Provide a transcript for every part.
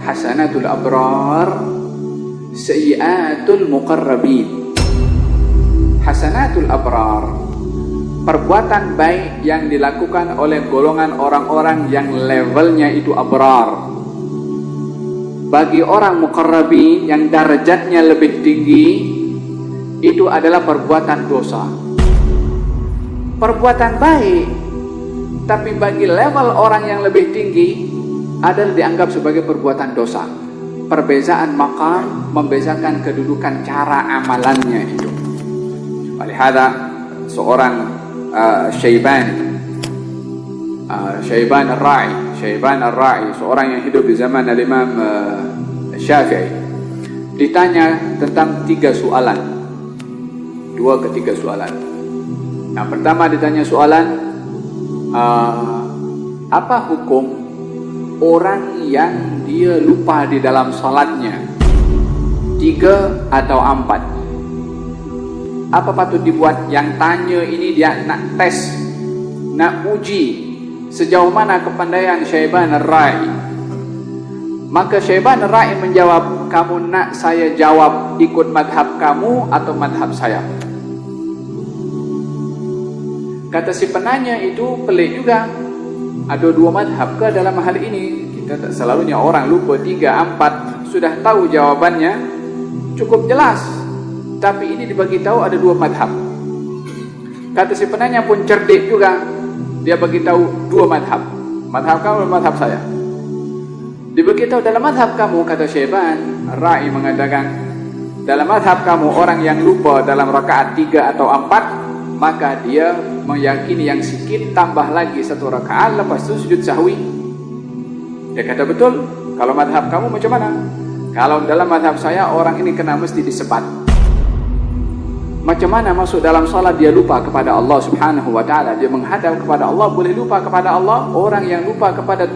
Hasanatul abrar, sayyiatul muqarrabin. Hasanatul abrar, perbuatan baik yang dilakukan oleh golongan orang-orang yang levelnya itu abrar. Bagi orang muqarrabin yang darajatnya lebih tinggi, itu adalah perbuatan dosa. Perbuatan baik, tapi bagi level orang yang lebih tinggi adalah dianggap sebagai perbuatan dosa. Perbezaan maqam membezakan kedudukan cara amalannya itu. Walihada seorang Syaiban Ar-Ra'i, seorang yang hidup di zaman Al-Imam Syafi'i, ditanya tentang 3 soalan, 2 ke 3 soalan. Yang pertama ditanya soalan, apa hukum orang yang dia lupa di dalam salatnya 3 atau 4? Apa patut dibuat? Yang tanya ini dia nak tes, nak uji sejauh mana kepandaian Syaiban Ar-Ra'i. Maka Syaiban Ar-Ra'i menjawab, kamu nak saya jawab ikut madhab kamu atau madhab saya? Kata si penanya itu pelik juga. Ada 2 madhab ke dalam hal ini? Kita tak selalunya orang lupa 3, 4 sudah tahu jawabannya cukup jelas, tapi ini dibagi tahu ada 2 madhab. Kata si penanya pun cerdik juga, dia bagi tahu 2 madhab. Madhab kamu dan madhab saya. Dibagi tahu dalam madhab kamu, kata Syaiban Ar-Ra'i mengatakan, dalam madhab kamu orang yang lupa dalam rakaat 3 atau 4, maka dia meyakini yang sikit tambah lagi 1 rakaat, lepas itu sujud sahwi. Dia kata betul. Kalau madhab kamu macam mana? Kalau dalam madhab saya orang ini kena mesti disebat. Macam mana masuk dalam salat dia lupa kepada Allah Subhanahu wa taala, dia menghadap kepada Allah, boleh lupa kepada Allah? Orang yang lupa kepada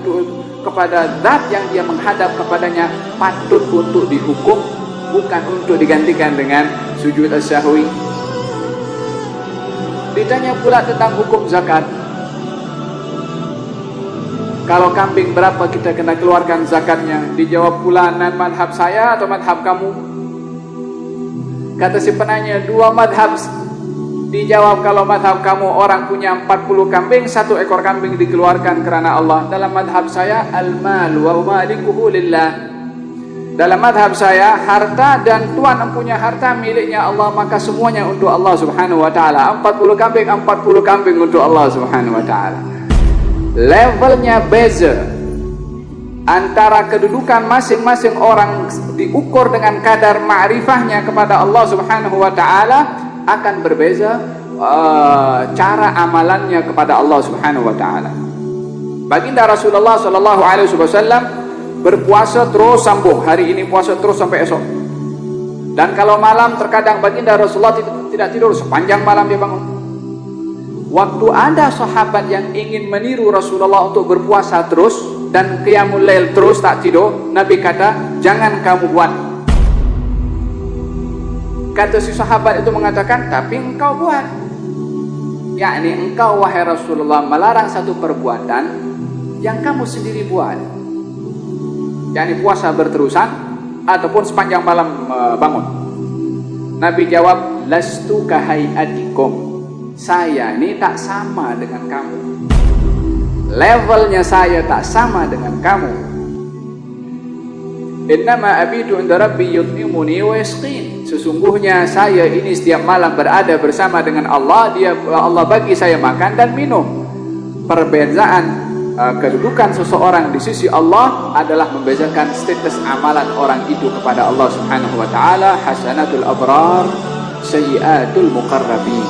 zat yang dia menghadap kepadanya patut untuk dihukum, bukan untuk digantikan dengan sujud as-sahwi. Ditanya pula tentang hukum zakat. Kalau kambing berapa kita kena keluarkan zakatnya? Dijawab pula, nan madhab saya atau madhab kamu? Kata si penanya, 2 madhab. Dijawab, kalau madhab kamu orang punya 40 kambing, 1 ekor kambing dikeluarkan kerana Allah. Dalam madhab saya, al-mal wa malikuhu lillah. Dalam madhab saya, harta dan tuan empunya harta miliknya Allah, maka semuanya untuk Allah Subhanahu wa taala. 40 kambing untuk Allah Subhanahu wa taala. Levelnya beza. Antara kedudukan masing-masing orang diukur dengan kadar ma'rifahnya kepada Allah Subhanahu wa taala, akan berbeza cara amalannya kepada Allah Subhanahu wa taala. Baginda Rasulullah sallallahu alaihi wasallam berpuasa terus sambung, hari ini puasa terus sampai esok. Dan kalau malam terkadang baginda Rasulullah tidak tidur, sepanjang malam dia bangun. Waktu ada sahabat yang ingin meniru Rasulullah untuk berpuasa terus dan qiyamul lail terus tak tidur, Nabi kata, jangan kamu buat. Kata si sahabat itu mengatakan, tapi engkau buat. Yakni engkau wahai Rasulullah melarang satu perbuatan yang kamu sendiri buat. Yakni puasa berterusan ataupun sepanjang malam bangun. Nabi jawab, lastu kahayatikum. Saya ini tak sama dengan kamu. Levelnya saya tak sama dengan kamu. Innama abidu inda rabbi yut'imuni wa yasqin. Sesungguhnya saya ini setiap malam berada bersama dengan Allah, Allah bagi saya makan dan minum. Perbezaan kedudukan seseorang di sisi Allah adalah membezakan status amalan orang itu kepada Allah Subhanahu wa taala. Hasanatul abrar, sayyiatul muqarrabin.